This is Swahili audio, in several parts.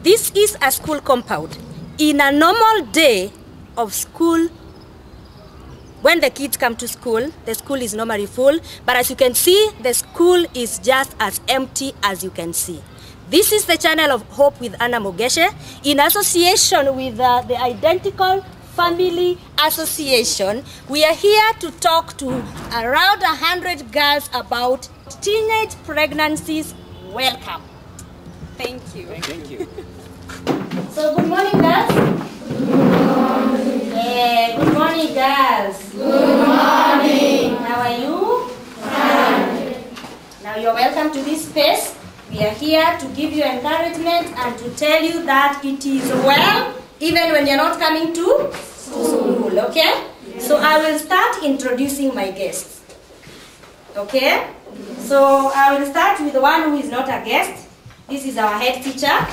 This is a school compound. In a normal day of school, when the kids come to school, the school is normally full, but as you can see, the school is just as empty as you can see. This is the channel of Hope with Anna Mogeshe in association with the Identical Family Association. We are here to talk to around 100 girls about teenage pregnancies. Welcome. Thank you. Thank you. So good morning, girls. Good morning. Yeah, good morning, girls. Good morning. How are you? Fine. Now you're welcome to this space. We are here to give you encouragement and to tell you that it is well, even when you're not coming to school, okay? So I will start introducing my guests, okay? So I will start with the one who is not a guest. This is our head teacher.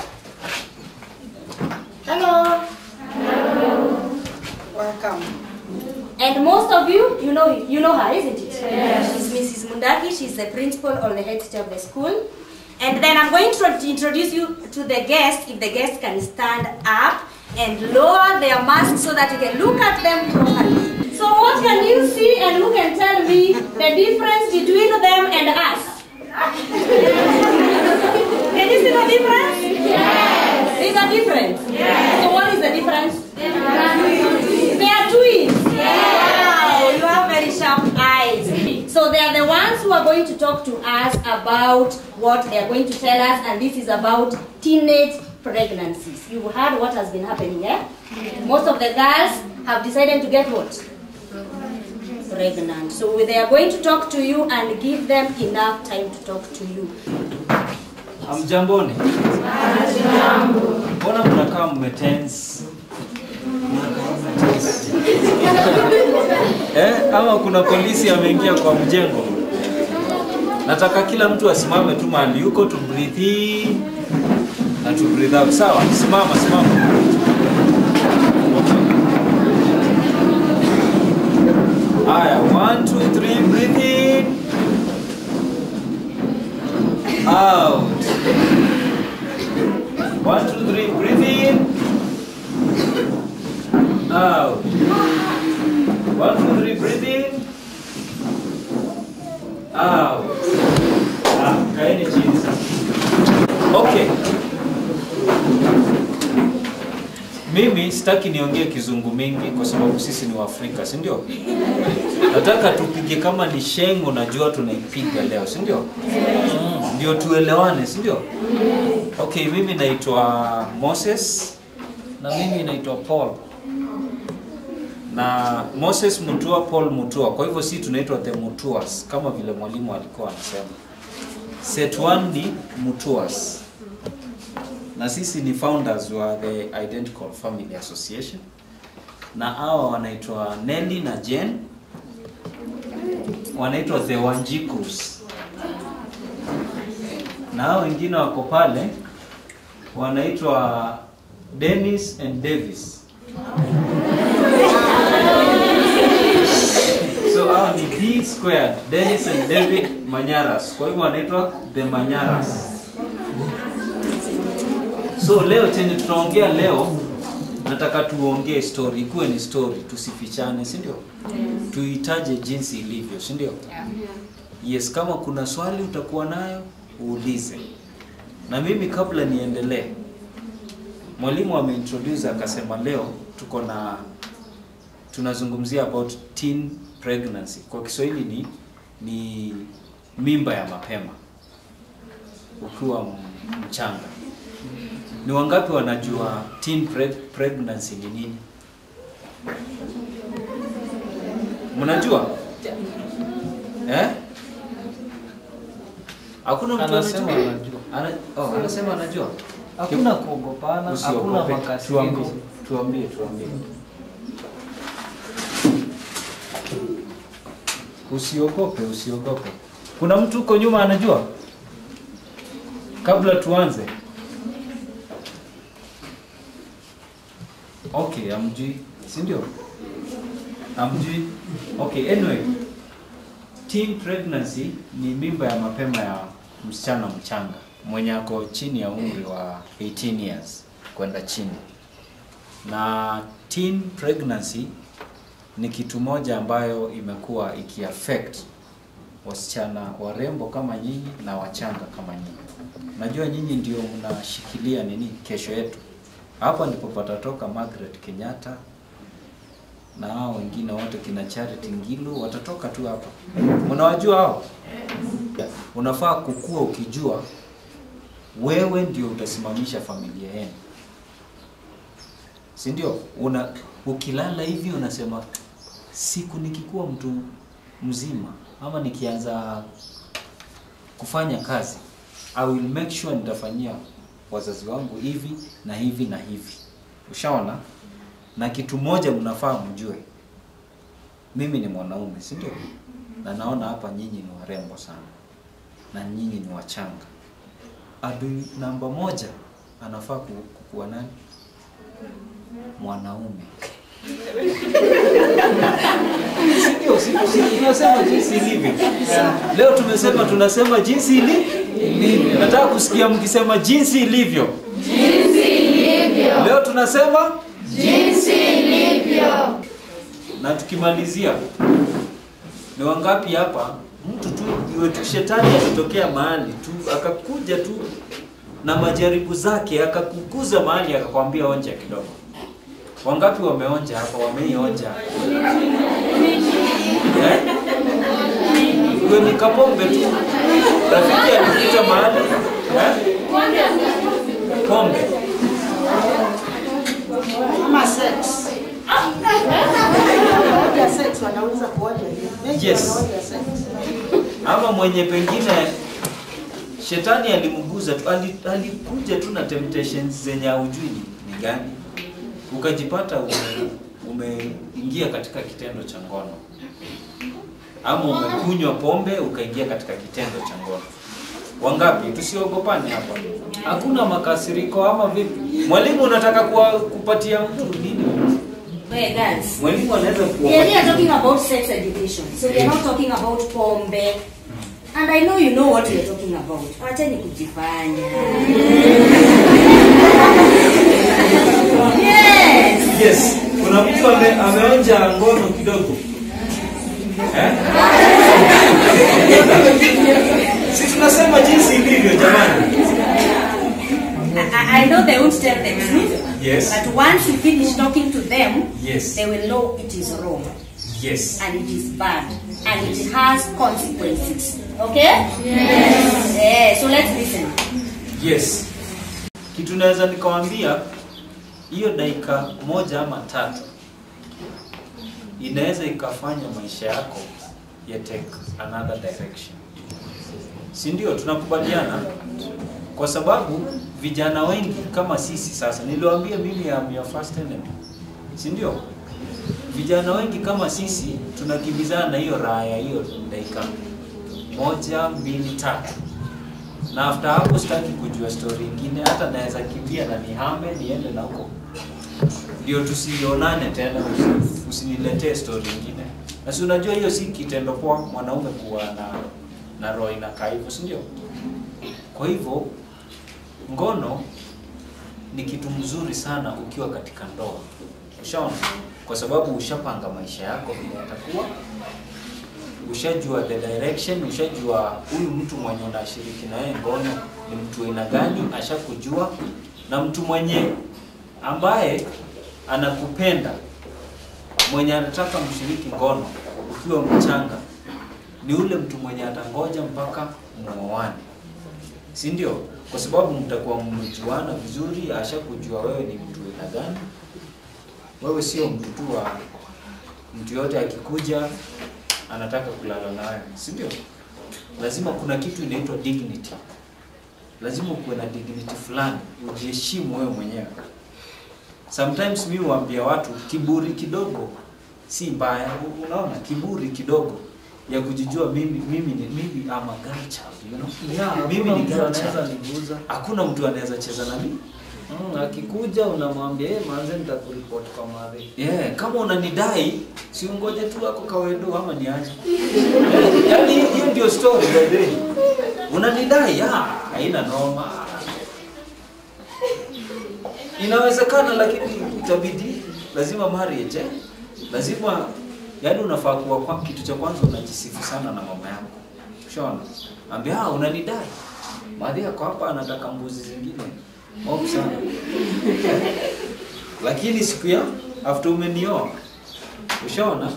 Hello. Hello. Welcome. And most of you, you know her, isn't it? Yes. She's Mrs. Mundaki. She's the principal or the head teacher of the school. And then I'm going to introduce you to the guests, if the guests can stand up and lower their masks so that you can look at them properly. So what can you see and who can tell me the difference between them and us? Can you see the difference? Yes. There's a difference? Yes. So what is the difference? They are twins. Yes. Wow, you have very sharp eyes. So they are the ones who are going to talk to us about what they are going to tell us, and this is about teenage pregnancies. You heard what has been happening, eh? Yes. Most of the girls have decided to get what? Pregnant. So they are going to talk to you and give them enough time to talk to you. Hamjamboni. Mbona mnakaa mmetense? Ama kuna polisi ameingia kwa mjengo? Nataka kila mtu asimame tu mahali yuko, to breathe in na to breathe out. Sawa? Simama. Aya, 1, 2, 3, breathe in. Out. 1, 2, 3, breathe in. Out. 1, 2, 3, breathe in. Out. Kaeni chini sasa. Okay. Mimi sitaki niongee kizungu mingi kwa sababu sisi ni Waafrika, si ndio? Nataka tupige kama ni shengo, najua tunaipiga leo, si ndio? Ndio tuelewane, si ndio? Okay, mimi naitwa Moses na mimi naitwa Paul. Na Moses Mutua, Paul Mutua. Kwa hivyo sisi tunaitwa the Mutuas kama vile mwalimu alikuwa anasema. Set 1 ni Mutuas. Na sisi ni founders wa the Identical Family Association. Na hawa wanaitwa Nelly na Jen. Wanaitwa the Wanjikus. Na hao wengine wako pale wanaitwa Dennis and Davis. So hao ni D squared, Dennis and David Manyaras. Kwa hivyo wanaitwa the Manyaras. So leo chenye tutaongea leo, nataka tuongee story, ikuwe ni story, tusifichane, si ndio? Yes. Tuitaje jinsi ilivyo, si ndio? Yeah. Yes, kama kuna swali utakuwa nayo, uulize. Na mimi kabla niendelee, mwalimu ameintroduce akasema leo tunazungumzia about teen pregnancy. Kwa Kiswahili ni mimba ya mapema. Ukiwa mchanga. Ni wangapi wanajua teen pregnancy ni nini? Mnajua? Hakuna mtu anasema anajua. Anasema anajua. Hakuna kuogopana, hakuna makasiriko. Tuambie. Usiogope. Kuna mtu uko nyuma anajua? Kabla tuanze. Okay, amjui, si ndio? Amjui. Okay, anyway. Teen pregnancy ni mimba ya mapema ya msichana mchanga. mwenye ako chini ya umri wa 18 years kwenda chini. Na teen pregnancy ni kitu moja ambayo imekuwa ikiaffect wasichana warembo kama nyinyi na wachanga kama nyinyi. Najua nyinyi ndio mnashikilia kesho yetu. Hapa ndipo patatoka Margaret Kenyatta na hao wengine wote kina Charity Ngilu watatoka tu hapa. Mnawajua hao? Unafaa kukua ukijua wewe ndio utasimamisha familia yenu. Si ndio? Ukilala hivi unasema siku nikikuwa mtu mzima ama nikianza kufanya kazi, I will make sure nitafanyia wazazi wangu hivi na hivi na hivi. Ushaona? Na kitu moja mnafaa mjue. Mimi ni mwanaume, si ndio? Na naona hapa nyinyi ni warembo sana. Na nyinyi ni wachanga. Adui namba moja anafaa kukuwa nani? Mwanaume. Sio, tunasema jinsi ilivyo. Leo tunasema jinsi ilivyo. Nataka kusikia mkisema jinsi ilivyo. Jinsi ilivyo. Leo tunasema jinsi ilivyo. Na tukimalizia, ni wangapi hapa mtu tu iwe tu shetani akitokea mahali tu akakuja tu na majaribu zake akakukuza mahali akakwambia onja kidogo. Wangapi wameonja hapa, wameionja? Iwe ni kapombe tu. Rafiki alikuja mahali, pombe. Ama sex. Sex wanauliza kuoja hivi. Yes. Ama mwenye pengine shetani alimguza tu, alikuja tu na temptations zenye hujui ni gani. Ukajipata umeingia katika kitendo cha ngono. Ama umekunywa pombe ukaingia katika kitendo cha ngono. Wangapi? Tusiogopane hapa. Hakuna makasiriko ama vipi? Mwalimu unataka kupatia mtu nini? Hey guys. Mwalimu anaweza kuwa. Yeah, we are talking about sex education. So we are not talking about pombe. And I know you know what we are talking about. Acheni kujifanya. Yes. Yes. Kuna mtu ameonja ngono kidogo. Sisi tunasema jinsi ilivyo jamani. I know they won't tell the truth. Yes. But once you finish talking to them, yes, they will know it is wrong. Yes. And it is bad. And it has consequences. Okay? Yes. Yeah, so let's listen. Yes. Kitu naweza nikawaambia hiyo dakika moja ama tatu inaweza ikafanya maisha yako ya take another direction. Si ndio? Tunakubaliana? Kwa sababu vijana wengi kama sisi sasa, niliwaambia mimi am your first enemy. Si ndio? Vijana wengi kama sisi tunakimbizana na hiyo raha ya hiyo dakika 1, 2, 3. Na after hapo sitaki kujua story nyingine, hata naweza kimbia na nihame niende na huko. Ndio tusionane tena, usiniletee story nyingine. Na si unajua hiyo si kitendo kwa mwanaume kuwa na roho inakaa hivyo, si ndio? Kwa hivyo ngono ni kitu mzuri sana ukiwa katika ndoa. Ushaona? Kwa sababu ushapanga maisha yako vile yatakuwa. Ushajua the direction, ushajua huyu mtu mwenye unashiriki naye ngono ni mtu aina gani, ashakujua, na mtu mwenye ambaye anakupenda, mwenye anataka mshiriki ngono ukiwa mchanga ni ule mtu mwenye atangoja mpaka muoane. Si ndio? Kwa sababu mtakuwa mmejuana vizuri, ashakujua wewe ni mtu aina gani. Wewe sio mtu tu wa mtu yote akikuja anataka kulala nawe, si ndio? Lazima kuna kitu inaitwa dignity. Lazima uwe na dignity fulani, ujiheshimu wewe mwenyewe. Sometimes mimi huambia watu kiburi kidogo si mbaya. Unaona, kiburi kidogo ya kujijua mimi am a girl child, you know? Yeah, mimi ni girl child. anaweza niguza. Hakuna mtu anaweza cheza na mimi. akikuja unamwambia manze nitakuripoti kwa madhi. Yeah, kama unanidai si ungoje tu wako kawedo ama niaje. Yaani hiyo ndio story by the way. Unanidai haina noma. Inawezekana lakini itabidi lazima marriage lazima yaani unafaa kuwa kwa kitu cha kwanza unajisifu sana na mama yako. Unaona? Ambia unanidai. Madhi yako hapa anataka mbuzi zingine. Mob sana. Lakini siku ya after umenioa ushaona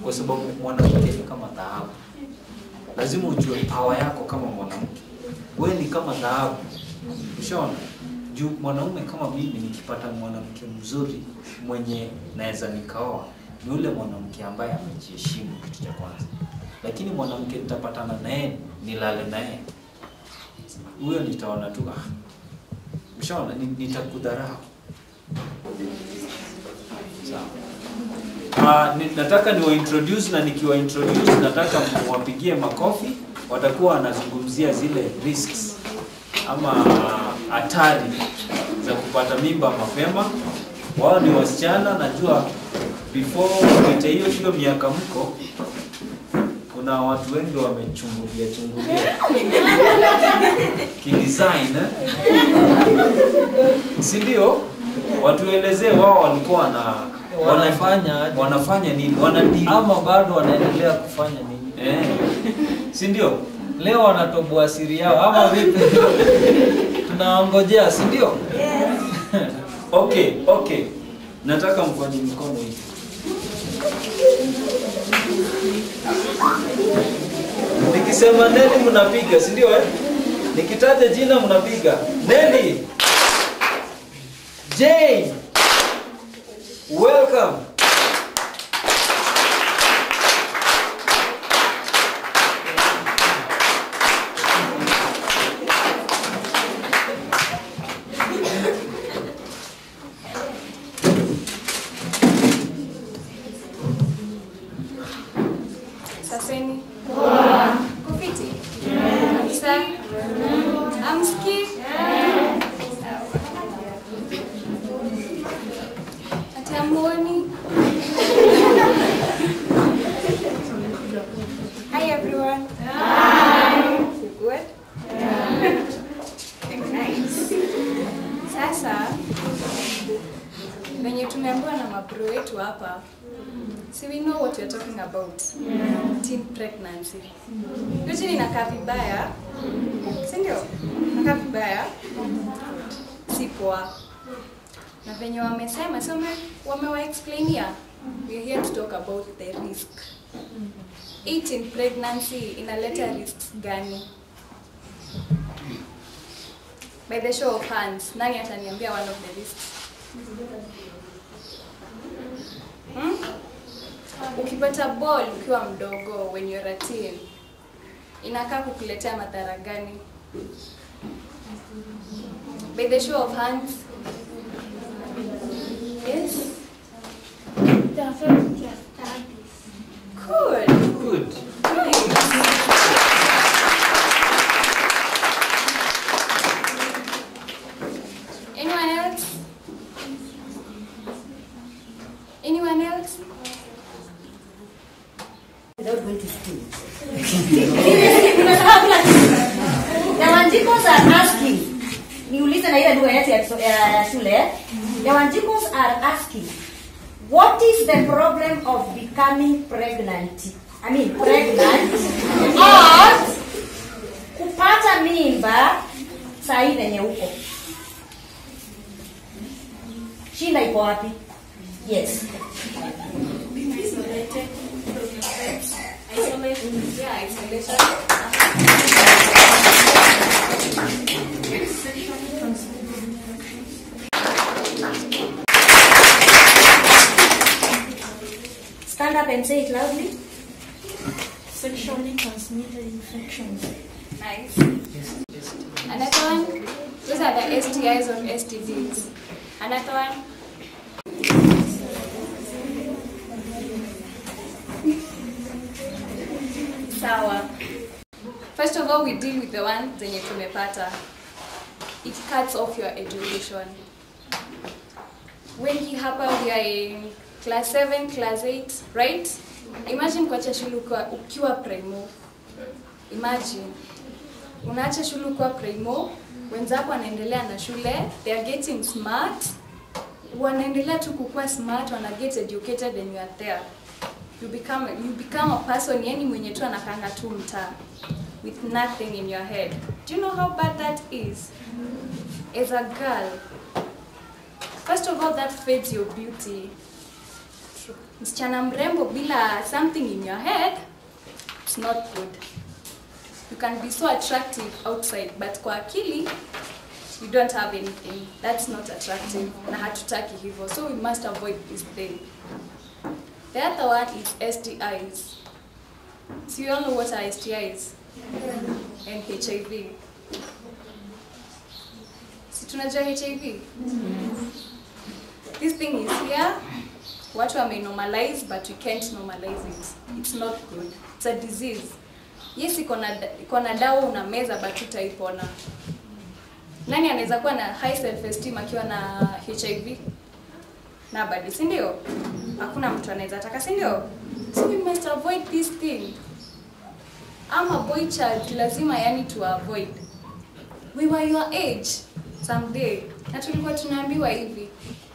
kwa sababu mwanamke ni kama dhahabu. Lazima ujue power yako kama mwanamke. Wewe ni kama dhahabu. Ushaona? Juu mwanaume kama mimi nikipata mwanamke mzuri mwenye naweza nikaoa ni yule mwanamke ambaye amejiheshimu kitu cha kwanza. Lakini mwanamke nitapatana naye nilale naye. Huyo nitaona tu ushaona nitakudharau. Sawa. Nataka niwaintroduce na nikiwa introduce nataka mwapigie makofi. Watakuwa wanazungumzia zile risks ama hatari za kupata mimba mapema. Wao ni wasichana, najua before hiyo miaka mko kuna watu wengi wamechungulia kidesign si ndio? Watuelezee wao walikuwa wanafanya nini? Wanadili ama bado wanaendelea kufanya nini? Si ndio? Leo wanatoboa siri yao ama vipi? Tunaongojea, si ndio? Okay. Nataka mfanye mikono hivi. Nikisema Nelly mnapiga, si ndio Nikitaja jina mnapiga. Nelly. Jane. Welcome. Saseni. Kufiti. Isa. Amski. Atamoni. Hi everyone. Hi. Good? Nice. Sasa venye tumeambiwa na mabro wetu hapa, so we know what we're talking about. Teen pregnancy. Yote inakaa vibaya. Si ndio? Inakaa vibaya. Si poa. Na venye wamesema, so wamewa explainia. We're here to talk about the risk. Teen pregnancy inaleta risks gani? By the show of hands, nani ataniambia one of the risks? Ukipata ball ukiwa mdogo when you're a teen, inakaa kukuletea madhara gani? By the show of hands. Yes? The affect your studies. Good. Anyone else? Anyone else? Without going to school. The Wanjikos are asking, niulize na ile lugha yetu ya shule. The Wanjikos are asking, what is the problem of becoming pregnant? Pregnant or kupata mimba saa hii venye uko. Shida iko wapi? Yes. Isolation. Stand up and say it loudly. Sexually transmitted infections. Nice. Another one. Those are the STIs or STDs. Another one. Sawa. First of all, we deal with the ones zenye tumepata. It cuts off your education. Wengi hapa we are in class 7, class 8, right? Imagine kuacha shule ukiwa primo. Imagine unaacha shule ukiwa primo, wenzako wanaendelea na shule, they are getting smart, wanaendelea tu kukua smart, wana get educated and you are there. You become a person yani mwenye tu anakanga tu mtaa with nothing in your head. Do you know how bad that is? As a girl, first of all, that fades your beauty. Msichana mrembo bila something in your head, it's not good. You can be so attractive outside, but kwa akili, you don't have anything. That's not attractive. Na hatutaki hivyo. So we must avoid this thing. The other one is STIs. So you all know what are STIs? And HIV. Si tunajua HIV? This thing is here. Watu wame normalize, but you can't normalize it. It's not good. It's a disease. Yes, iko na dawa unameza, but utaipona. Nani anaweza kuwa na high self esteem akiwa na HIV? Nobody, si ndio? Hakuna mtu anaweza taka, si ndio? So we must avoid this thing. I'm a boy child, lazima yani to avoid. We were your age someday. Na tulikuwa tunaambiwa hivi,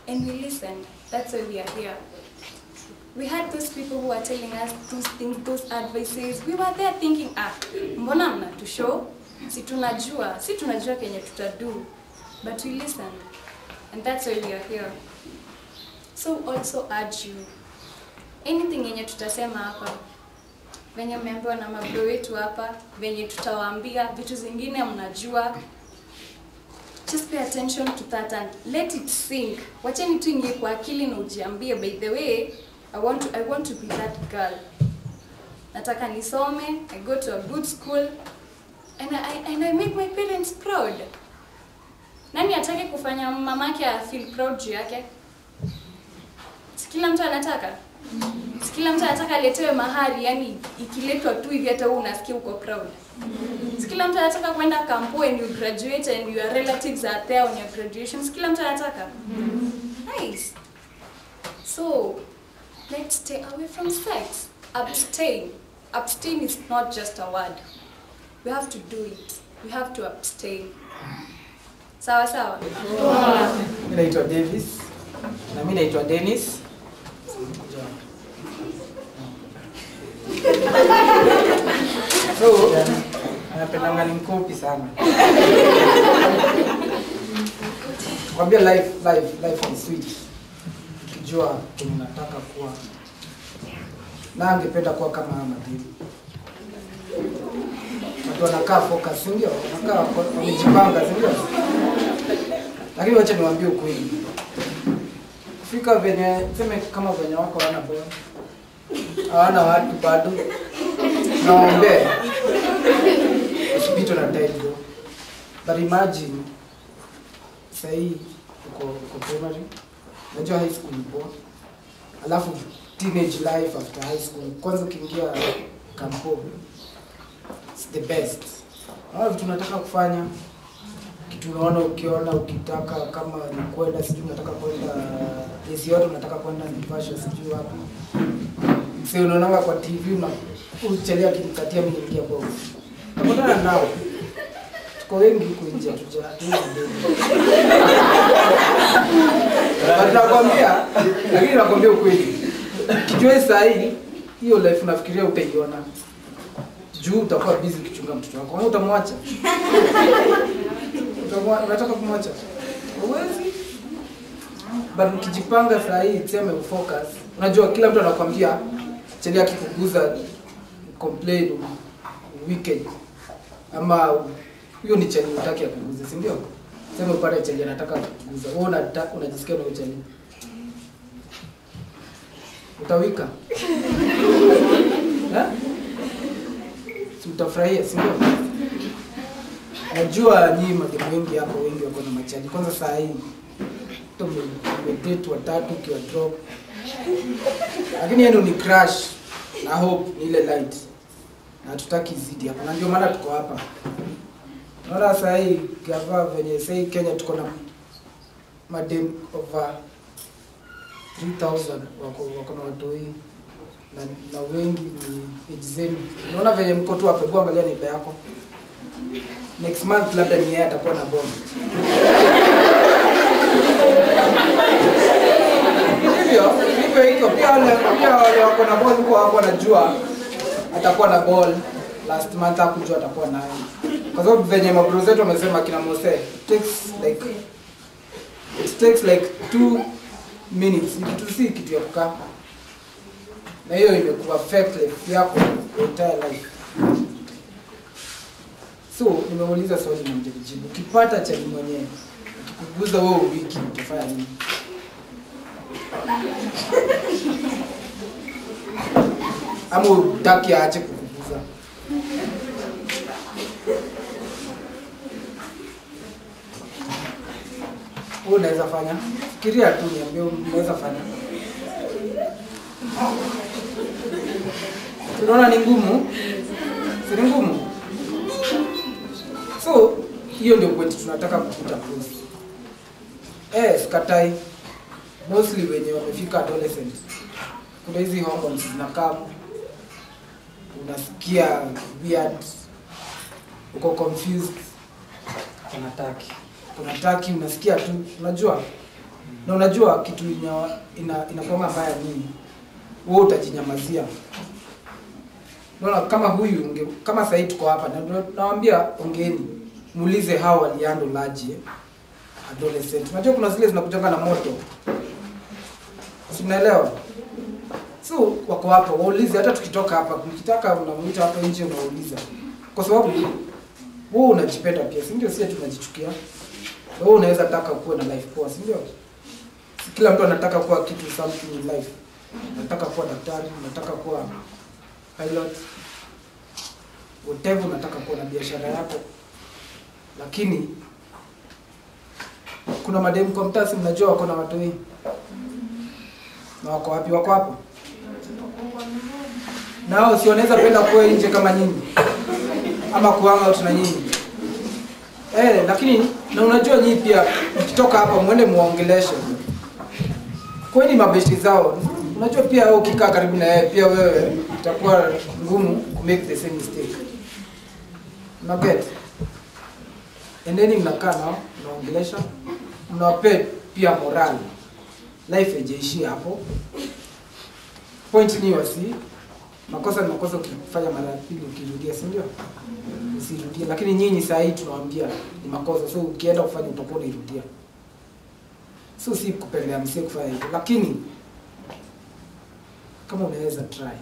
and we listened. That's why we are here. We had those people who were telling us those things, those advices. We were there thinking, mbona mnatushow? Si tunajua kenye tutadu. But we listened. And that's why we are here. So also urge you, anything yenye tutasema hapa, venye mmeambiwa na mabro wetu hapa, venye tutawaambia, vitu zingine mnajua, just pay attention to that and let it sink. Wacheni tu ingie kwa akili na ujiambie, by the way, I want to be that girl. Nataka nisome, I go to a good school, and I make my parents proud. Nani atake kufanya mamake feel proud juu yake? Kila mtu anataka. Kila mtu anataka aletewe mahari, yani ikiletwa tu hivi hata wewe unasikia uko proud. Kila mtu anataka kwenda kampo and you graduate and your relatives are there on your graduation. Kila mtu anataka. Nice. So, let's stay away from sex. Abstain. Abstain is not just a word. We have to do it. We have to abstain. Sawa sawa. Mimi naitwa Davis na mimi naitwa Dennis. So, anapenda ni mkopi sana. Kwambia life is sweet. Ukijua unataka kuwa. Na angependa kuwa kama Madini. Watu wanakaa focus, ndio? Wanakaa wamejipanga, ndio? Lakini wacha niwaambie ukweli. Fika venye sema kama venye wako wana boya. Hawana watu bado. Naombe. Usipite na time. But imagine say uko primary, unajua high school ipo. Alafu teenage life after high school. Kwanza ukiingia kampo, it's the best. Hawa vitu tunataka kufanya, kitu ukiona ukitaka kama ni kwenda sijui unataka kwenda hizi yote unataka kwenda Naivasha sijui wapi. Sio unaona kwa TV unachelea kinikatia mimi niingia kwa ofisi. Tunakutana nao. Tuko wengi huko nje nakwambia, lakini nakwambia ukweli. Kijue saa hii hiyo life unafikiria utaiona. Juu utakuwa busy kuchunga mtoto wako. Kama utamwacha. Unataka kumwacha. Huwezi. Bado ukijipanga saa hii tuseme ufocus. Unajua kila mtu anakuambia chelea kikuguza complain weekend. Ama hiyo ni challenge unataka kuguza, si ndio? Sema upate challenge anataka kuguza. Wewe unajisikia na challenge. Utawika. Si utafurahia, si ndio? Najua nyinyi mademu wengi hapo wengi wako na machaji. Kwanza saa hii tumedate watatu kiwa drop. Lakini yenu ni crash na hope ni ile light. Na tutaki zidi hapo. Na ndio maana tuko hapa. Naona saa hii gava venye saa hii Kenya tuko na madem over 3000 wako na watoi na wengi ni age zenu. Unaona venye mko tu hapo, hebu angalia nipe yako. Next month labda ni yeye atakuwa na bomb. Hivyo pia wale wako na ball huko wako wanajua atakuwa na ball. Last month hakujua atakuwa nayo. Kwa sababu venye mabro zetu wamesema kina Mose, it takes like 2 minutes. Kitu si kitu ya kukaa. Na hiyo imekuwa affect life yako entire life. So, nimeuliza swali na mjibu. Ukipata chali mwenyewe, ukikuguza wewe wiki utafanya nini? Ama utaki aache kukuguza? Wewe unaweza fanya? Fikiria tu niambie unaweza fanya. Unaona ni ngumu? Si ngumu? So, hiyo ndio point tunataka kukuta close. Sikatai. Mostly wenye wamefika adolescent. Kuna hizi hormones zinakaa, unasikia weird, uko confused, unataki, unasikia tu, unajua? Na unajua kitu inakuwa mbaya nini? Wewe utajinyamazia. Unaona kama huyu kama sasa tuko hapa na nawaambia ongeeni, muulize hao waliando laje adolescent. Unajua kuna zile zinakutoka na moto. Si unaelewa? So wako hapa, waulize hata tukitoka hapa, ukitaka unamuita hapa nje unauliza. Kwa sababu wewe unajipenda pia, si ndio? Sisi tunajichukia. Wewe unaweza taka kuwa na life poa, si ndio? Kila mtu anataka kuwa kitu something in life. Unataka kuwa daktari, unataka kuwa pilot, whatever, unataka kuwa na biashara yako. Lakini kuna mademu kwa mtasi, mnajua wako na watu wengi. Na wako wapi? Wako hapo. Nao si wanaweza penda kuwa nje kama nyinyi. Ama kuhanga out na nyinyi. Lakini na unajua nyinyi pia mkitoka hapa muende muongeleshe. Kwani mabeshti zao. Unajua pia wewe ukikaa karibu na yeye pia wewe itakuwa ngumu ku make the same mistake. Unaget? Endeni mnakaa nao, mnaongelesha, mnawapea pia morale. Life haijaishia hapo. Point ni wasi, makosa ni makosa, ukifanya mara pili ukirudia, si ndio? Usirudie. Lakini nyinyi saa hii tunawaambia ni makosa, so ukienda kufanya utakuwa unairudia. So si kupendea msee kufanya hivyo, lakini kama unaweza try.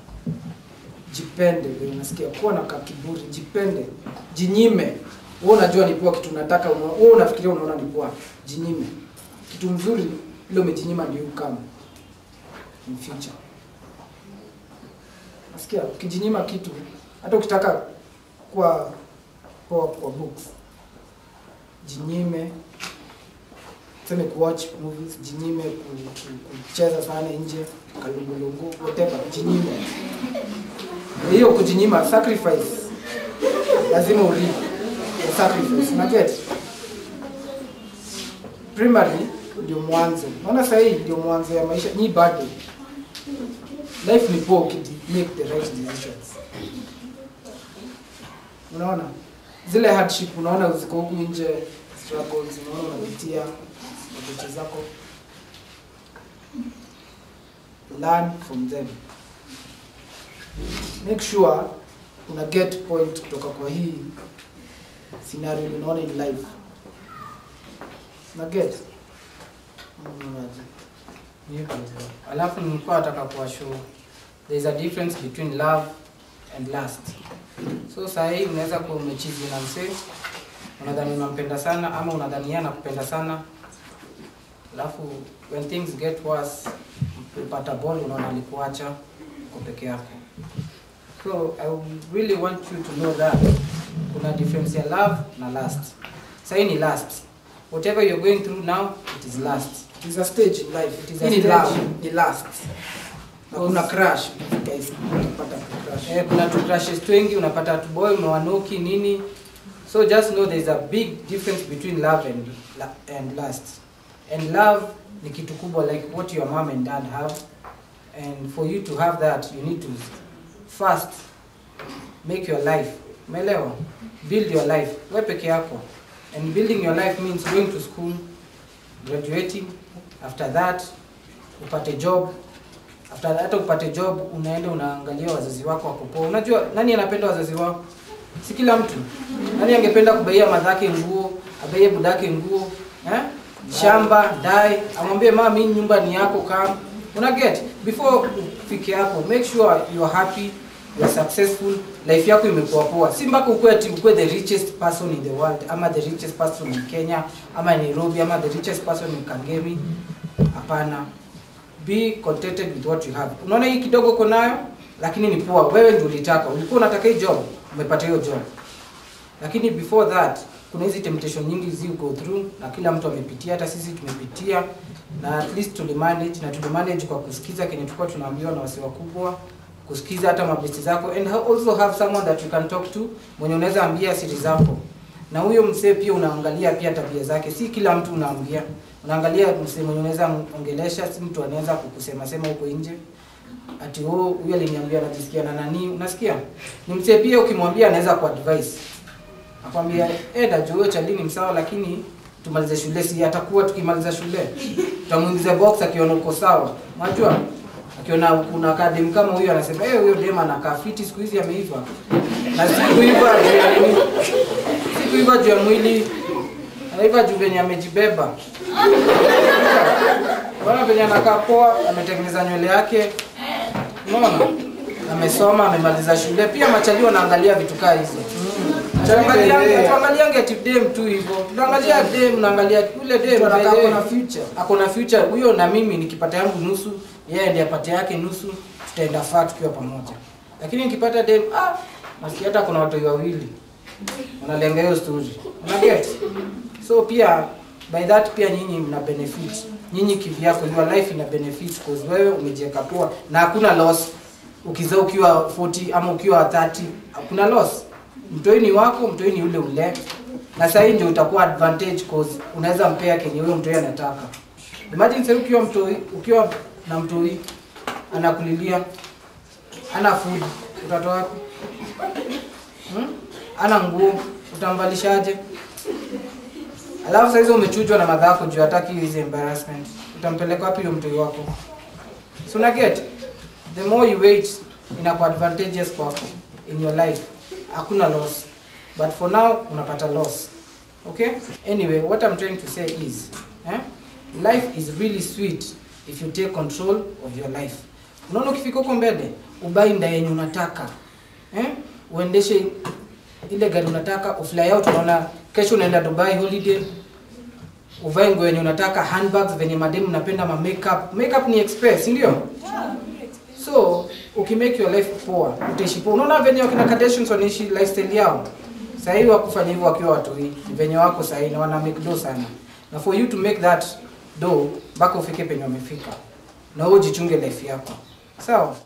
Jipende, wewe unasikia kuwa na kiburi, jipende, jinyime. Wewe unajua ni poa kitu unataka, wewe unafikiria unaona ni poa, jinyime. Kitu mzuri ile umejinyima ndio ukama in future. Nasikia ukijinyima kitu, hata ukitaka kuwa poa kwa books, jinyime. Tuseme watch movies, jinyime, kucheza sana nje, kalungulungu, whatever, jinyime. Hiyo kujinyima, sacrifice. Lazima urithi. Sacrifice, na get. Primary ndio mwanzo. Unaona sasa hii ndio mwanzo ya maisha. Ni bado. Life ni poor kid, make the right decisions. Unaona? Zile hardship unaona ziko huku nje, struggles unaona unapitia watoto zako. Learn from them. Make sure una get point kutoka kwa hii scenario unaona in life. Na get. Alafu nilikuwa nataka kuwashow there is a difference between love and lust. So saa hii unaweza kuwa umechizi na msee, unadhani unampenda sana ama unadhani yeye anakupenda sana. Alafu when things get worse, upata ball unaona alikuacha uko peke yako. So I really want you to know that kuna difference ya love na lust. Saa hii ni lust. Whatever you're going through now, it is lust. It is a stage in life. It is a stage. Love, the last. Na kuna crash, guys, unapata crash. Kuna tu crashes wengi, unapata tu boy unawanoki nini. So just know there is a big difference between love and lust. And love ni kitu kubwa like what your mom and dad have. And for you to have that, you need to first make your life. Umeelewa? Build your life. Wewe peke yako. And building your life means going to school, graduating, after that upate job. After that upate job, unaenda unaangalia wazazi wako wako poa. Unajua nani anapenda wazazi wao? Si kila mtu. Nani angependa kubaia madhake nguo, abaie budake nguo, shamba, dai, amwambie mama mimi nyumba ni yako kama. Una get? Before ufike hapo, make sure you are happy, you are successful, life yako imekuwa poa. Si mpaka ukue the richest person in the world, ama the richest person in Kenya, ama Nairobi, ama the richest person in Kangemi. Hapana. Be contented with what you have. Unaona hii kidogo uko nayo, lakini ni poa. Wewe ndio ulitaka. Ulikuwa unataka hii job, umepata hiyo job. Lakini before that, kuna hizi temptation nyingi zi go through na kila mtu amepitia, hata sisi tumepitia, na at least tulimanage kwa kusikiza kenye tulikuwa tunaambiwa na wasi wakubwa, kusikiza hata mabesti zako, and also have someone that you can talk to, mwenye unaweza ambia siri zako. Na huyo msee pia unaangalia pia tabia zake, si kila mtu unaambia. Unaangalia msee mwenye unaweza ongelesha, si mtu anaweza kukusema huko nje. Ati huyo aliniambia najisikia na nani, unasikia? Ni msee pia ukimwambia anaweza kuadvise. Akwambia Dajoo chalini msawa, lakini tumalize shule, si atakuwa tukimaliza shule tutamuingiza box akiona uko sawa. Unajua? Akiona kuna academy kama huyo anasema huyo dema anakaa fiti siku hizi ameiva. Na siku hiva juu ya mwili, anaiva juu venye amejibeba. Bwana venye anakaa poa, ametengeneza nywele yake. Unaona? Amesoma, amemaliza shule. Pia machalio wanaangalia vitu kaa hizo. Tuangalia ngeti dem tu hivyo. Tuangalia dem, naangalia ule dem akona future. Akona future. Huyo na mimi nikipata yangu nusu, yeye ndiye apate yake nusu, tutaenda far tukiwa pamoja. Lakini nikipata dem, nasikia hata kuna watu wawili. Wanalenga hiyo story. Una get? So pia by that pia nyinyi mna benefit. Nyinyi kivyako, your life ina benefits because wewe umejiweka poa na hakuna loss. Ukizaa ukiwa 40 ama ukiwa 30, hakuna loss. Mtoi ni wako, mtoi ni ule ule. Na sasa hii ndio utakuwa advantage cause unaweza mpea kenye wewe mtoi anataka. Imagine sasa ukiwa na mtoi anakulilia, ana food, utatoa wapi? Ana nguo, utamvalishaje? Alafu sasa hizo umechujwa na madhako juu hataki hizo embarrassment. Utampeleka wapi huyo mtoi wako? So una get? The more you wait, inakuwa advantageous kwako in your life. Hakuna loss. But for now, unapata loss. Okay? Anyway, what I'm trying to say is, life is really sweet if you take control of your life. Unaona ukifika huko mbele, ubai nda yenye unataka. Uendeshe ile gari unataka, ufly out, unaona kesho unaenda Dubai holiday. Uvae nguo yenye unataka, handbags venye mademu unapenda, ma makeup. Makeup ni express, ndio? So, ukimake your life poa, utaishi poa. Unaona venye wakina Kardashians wanaishi lifestyle yao. Sasa hivi wakufanya hivyo wakiwa watu hii, venye wako sasa hivi na wana make dough sana. Na for you to make that dough, mpaka ufike penye umefika. Na ujichunge life yako. Sawa?